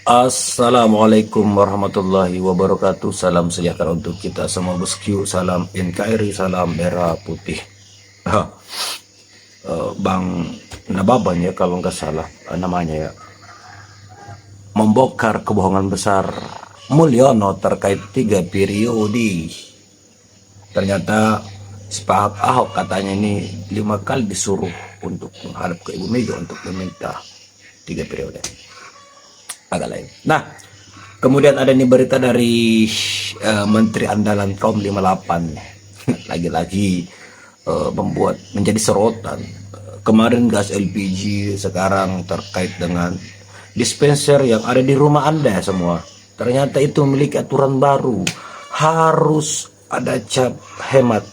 Assalamualaikum warahmatullahi wabarakatuh. Salam sejahtera untuk kita semua bosku. Salam NKRI, salam merah putih. Bang Nababan ya kalau nggak salah namanya ya, membongkar kebohongan besar Mulyono terkait 3 periode. Ternyata Pak Ahok katanya ini 5 kali disuruh untuk menghadap ke Ibu Mega untuk meminta 3 periode. Agak lain. Nah, kemudian ada nih berita dari Menteri Andalan kaum 58 lagi-lagi membuat menjadi sorotan. Kemarin gas LPG, sekarang terkait dengan dispenser yang ada di rumah Anda semua. Ternyata itu memiliki aturan baru, harus ada cap hemat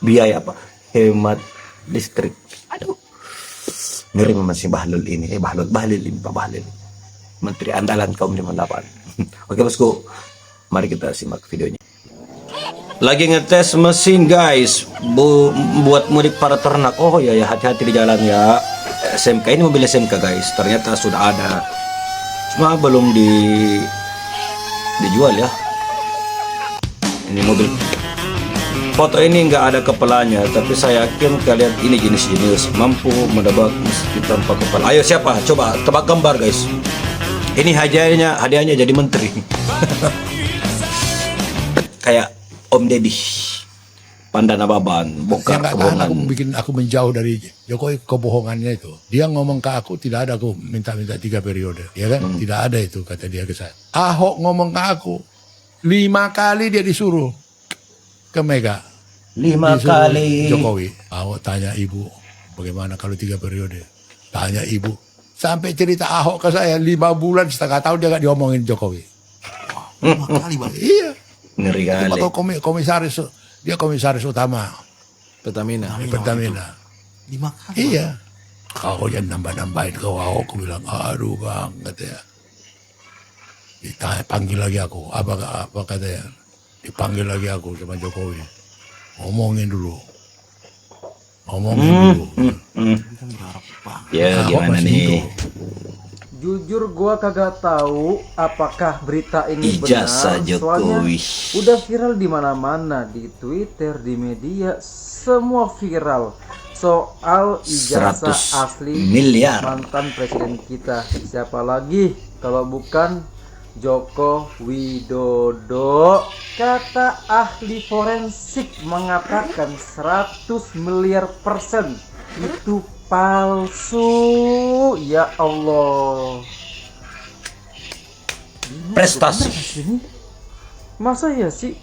biaya apa? Hemat listrik. Aduh, ngeri masih Bahlil ini. Bahlil ini Pak Bahlil, Menteri Andalan kaum 58. Oke bosku, mari kita simak videonya. Lagi ngetes mesin guys, buat mudik para ternak. Oh ya ya, hati-hati di jalan ya. SMK ini mobil SMK guys, ternyata sudah ada, cuma belum dijual ya. Ini mobil, foto ini nggak ada kepalanya, tapi saya yakin kalian ini jenis mampu menebak meski tanpa kepala. Ayo siapa? Coba tebak gambar guys. Ini hadiahnya jadi menteri. Kayak Om Deddy, Panda Nababan, bongkar kebohongan. Aku menjauh dari Jokowi kebohongannya itu. Dia ngomong ke aku tidak ada aku minta-minta 3 periode, ya kan? Tidak ada itu kata dia ke saya. Ahok ngomong ke aku 5 kali dia disuruh ke Mega. 5 kali. Jokowi. Ahok tanya ibu, bagaimana kalau 3 periode? Tanya ibu. Sampai cerita Ahok ke saya 5 bulan setengah tahun dia gak diomongin Jokowi. 5 kali bang. Iya. Ngeri kali. Atau komisaris, dia komisaris utama Pertamina. 5 kali. Iya. Kau jangan nambah-nambahin kau. Aku bilang, aduh bang, katanya. Ditanya, panggil lagi aku. Apa katanya? Dipanggil lagi aku sama Jokowi. Ngomongin dulu. Ya gimana nih? Jujur gua kagak tahu apakah berita ini Ijazah benar. Jokowi. Soalnya udah viral di mana-mana, di Twitter, di media, semua viral soal ijazah 100 asli miliar. mantan presiden kita. Siapa lagi kalau bukan Joko Widodo. Kata ahli forensik mengatakan 100 miliar persen itu palsu. Ya Allah, Prestasi. masa ya sih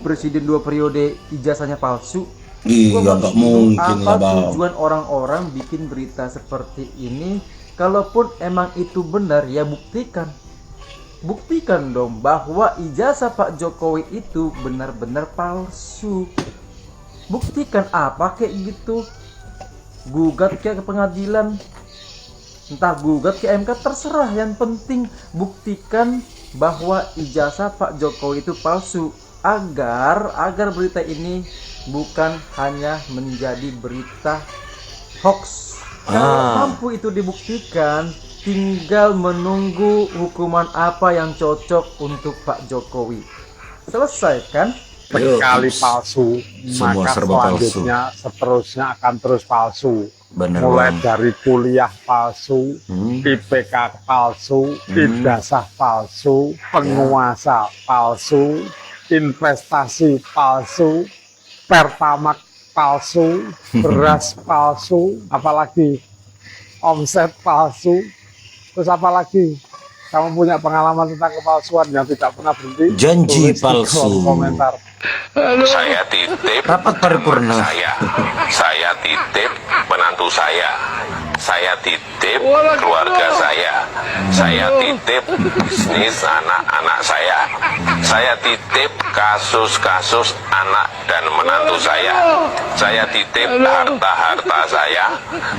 presiden 2 periode ijazahnya palsu? Iya nggak mungkin lah Apa bang. tujuan orang-orang bikin berita seperti ini? Kalaupun emang itu benar, ya buktikan dong bahwa ijazah Pak Jokowi itu benar-benar palsu. Buktikan apa kayak gitu. Gugat ke pengadilan, entah gugat ke MK, terserah. Yang penting buktikan bahwa ijazah Pak Jokowi itu palsu, agar berita ini bukan hanya menjadi berita hoax. Kalau mampu itu dibuktikan, tinggal menunggu hukuman apa yang cocok untuk Pak Jokowi. Selesai kan? Sekali palsu, Semua maka serba palsu. seterusnya akan terus palsu. Bener Mulai bang. dari kuliah palsu, IPK palsu, ijazah palsu, penguasa palsu, investasi palsu, pertamax palsu, beras palsu, apalagi omset palsu, terus apalagi kamu punya pengalaman tentang kepalsuan yang tidak pernah berhenti? Janji Tulis di palsu. kolom komentar. Saya titip Rapat paripurna. saya titip menantu saya titip keluarga saya titip bisnis anak-anak saya titip kasus-kasus anak dan menantu saya titip harta-harta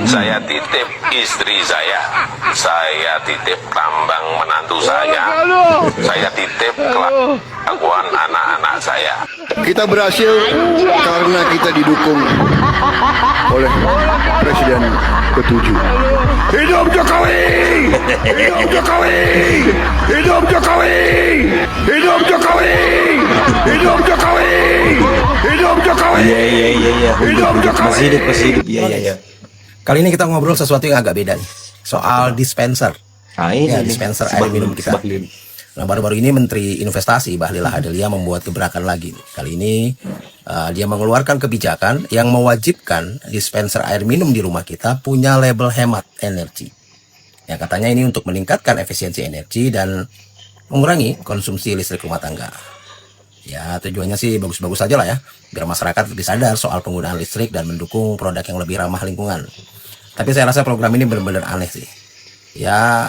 saya titip istri saya titip tambang menantu saya titip kelakuan anak-anak saya. Kita berhasil karena kita didukung oleh Presiden ke-7. Hidup Jokowi! Hidup Jokowi! Hidup Jokowi! Hidup Jokowi! Hidup Jokowi! Hidup Jokowi! Iya. Hidup Jokowi! Masih hidup. Iya. Kali ini kita ngobrol sesuatu yang agak beda nih. Soal dispenser. Nah, ini Ya, nih, dispenser si air minum kita. Bahlil. Nah, baru-baru ini Menteri Investasi Bahlil Lahadalia membuat gebrakan lagi nih. Kali ini dia mengeluarkan kebijakan yang mewajibkan dispenser air minum di rumah kita punya label hemat energi. Ya, katanya ini untuk meningkatkan efisiensi energi dan mengurangi konsumsi listrik rumah tangga. Ya, tujuannya sih bagus-bagus saja lah ya, biar masyarakat lebih sadar soal penggunaan listrik dan mendukung produk yang lebih ramah lingkungan. Tapi saya rasa program ini benar-benar aneh sih. Ya,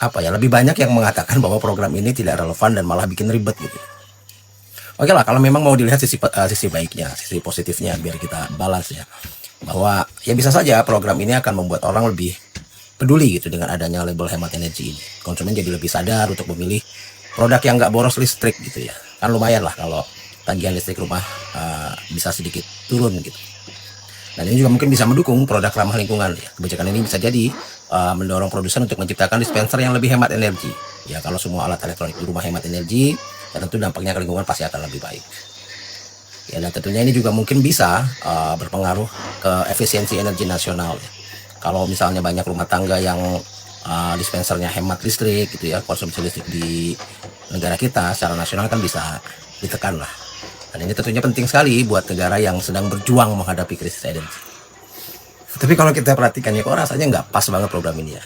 lebih banyak yang mengatakan bahwa program ini tidak relevan dan malah bikin ribet gitu. Oke lah, kalau memang mau dilihat sisi baiknya, sisi positifnya, biar kita balance ya. Bahwa ya bisa saja program ini akan membuat orang lebih peduli gitu dengan adanya label hemat energi ini. Konsumen jadi lebih sadar untuk memilih produk yang nggak boros listrik gitu ya. Kan lumayan lah kalau tagihan listrik rumah bisa sedikit turun gitu. Dan ini juga mungkin bisa mendukung produk ramah lingkungan ya. Kebijakan ini bisa jadi mendorong produsen untuk menciptakan dispenser yang lebih hemat energi. Ya, kalau semua alat elektronik di rumah hemat energi, ya tentu dampaknya ke lingkungan pasti akan lebih baik. Ya, dan tentunya ini juga mungkin bisa berpengaruh ke efisiensi energi nasional ya. Kalau misalnya banyak rumah tangga yang dispensernya hemat listrik gitu ya, konsumsi listrik di negara kita secara nasional kan bisa ditekan lah. Dan ini tentunya penting sekali buat negara yang sedang berjuang menghadapi krisis energi. Tapi kalau kita perhatikan ya, kok rasanya nggak pas banget program ini ya.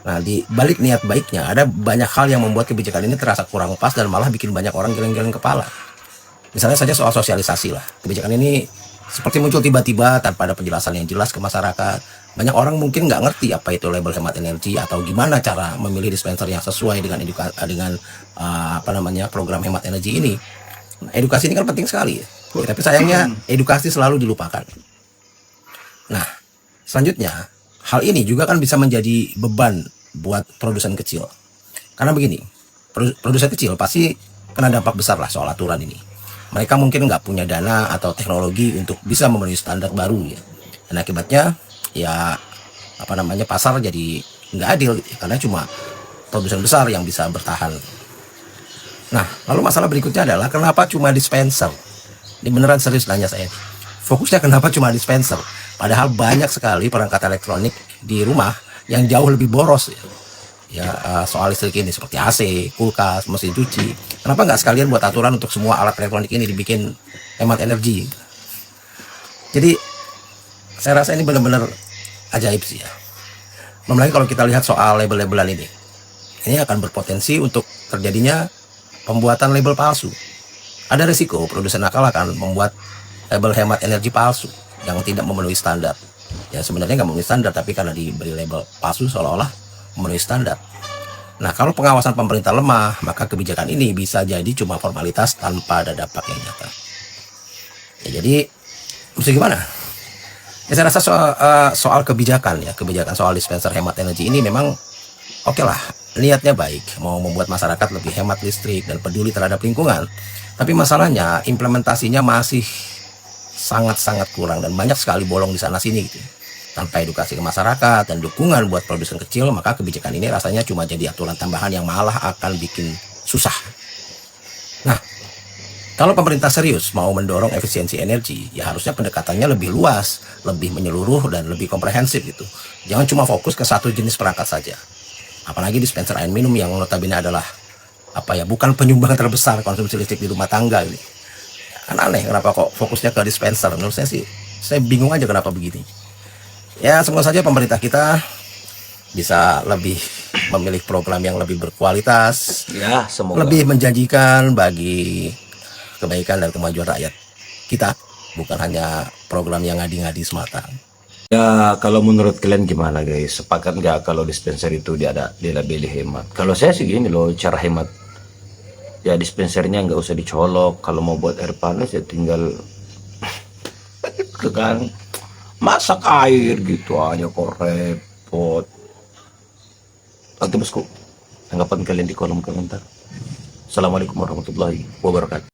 Nah, di balik niat baiknya, ada banyak hal yang membuat kebijakan ini terasa kurang pas dan malah bikin banyak orang geleng-geleng kepala. Misalnya saja soal sosialisasi lah. Kebijakan ini seperti muncul tiba-tiba tanpa ada penjelasan yang jelas ke masyarakat. Banyak orang mungkin nggak ngerti apa itu label hemat energi atau gimana cara memilih dispenser yang sesuai dengan program hemat energi ini. Nah, edukasi ini kan penting sekali ya. Tapi sayangnya edukasi selalu dilupakan. Nah, selanjutnya hal ini juga kan bisa menjadi beban buat produsen kecil. Karena begini, produsen kecil pasti kena dampak besar lah soal aturan ini. Mereka mungkin nggak punya dana atau teknologi untuk bisa memenuhi standar baru ya. Dan akibatnya ya pasar jadi nggak adil gitu, karena cuma produsen besar yang bisa bertahan. Nah, lalu masalah berikutnya adalah kenapa cuma dispenser? Ini beneran serius nanya saya. Fokusnya kenapa cuma dispenser? Padahal banyak sekali perangkat elektronik di rumah yang jauh lebih boros ya, soal listrik ini, seperti AC, kulkas, mesin cuci. Kenapa nggak sekalian buat aturan untuk semua alat elektronik ini dibikin hemat energi? Jadi saya rasa ini benar-benar ajaib sih ya. Belum lagi kalau kita lihat soal label-labelan ini akan berpotensi untuk terjadinya pembuatan label palsu. Ada risiko produsen nakal akan membuat label hemat energi palsu yang tidak memenuhi standar. Ya, sebenarnya nggak memenuhi standar, tapi karena diberi label palsu seolah-olah memenuhi standar. Nah, kalau pengawasan pemerintah lemah, maka kebijakan ini bisa jadi cuma formalitas tanpa ada dampak yang nyata. Ya, jadi mesti gimana? Ya, saya rasa soal kebijakan soal dispenser hemat energi ini memang oke lah, niatnya baik, mau membuat masyarakat lebih hemat listrik dan peduli terhadap lingkungan. Tapi masalahnya implementasinya masih sangat-sangat kurang dan banyak sekali bolong di sana sini gitu. Tanpa edukasi ke masyarakat dan dukungan buat produsen kecil, maka kebijakan ini rasanya cuma jadi aturan tambahan yang malah akan bikin susah. Nah, kalau pemerintah serius mau mendorong efisiensi energi, ya harusnya pendekatannya lebih luas, lebih menyeluruh dan lebih komprehensif gitu. Jangan cuma fokus ke satu jenis perangkat saja. Apalagi dispenser air minum yang notabene adalah bukan penyumbang terbesar konsumsi listrik di rumah tangga ini. Kan aneh kenapa kok fokusnya ke dispenser. Menurut saya bingung aja kenapa begini. Ya, semoga saja pemerintah kita bisa lebih memilih program yang lebih berkualitas, Ya, semoga. lebih menjanjikan bagi kebaikan dan kemajuan rakyat kita, bukan hanya program yang ngadi-ngadi semata. Ya, kalau menurut kalian gimana guys? Sepakat nggak kalau dispenser itu dilabeli hemat? Kalau saya sih gini loh, cara hemat. Ya, dispensernya nggak usah dicolok. Kalau mau buat air panas ya tinggal kan masak air gitu aja kok repot. Oke bosku, tanggapan kalian di kolom komentar. Assalamualaikum warahmatullahi wabarakatuh.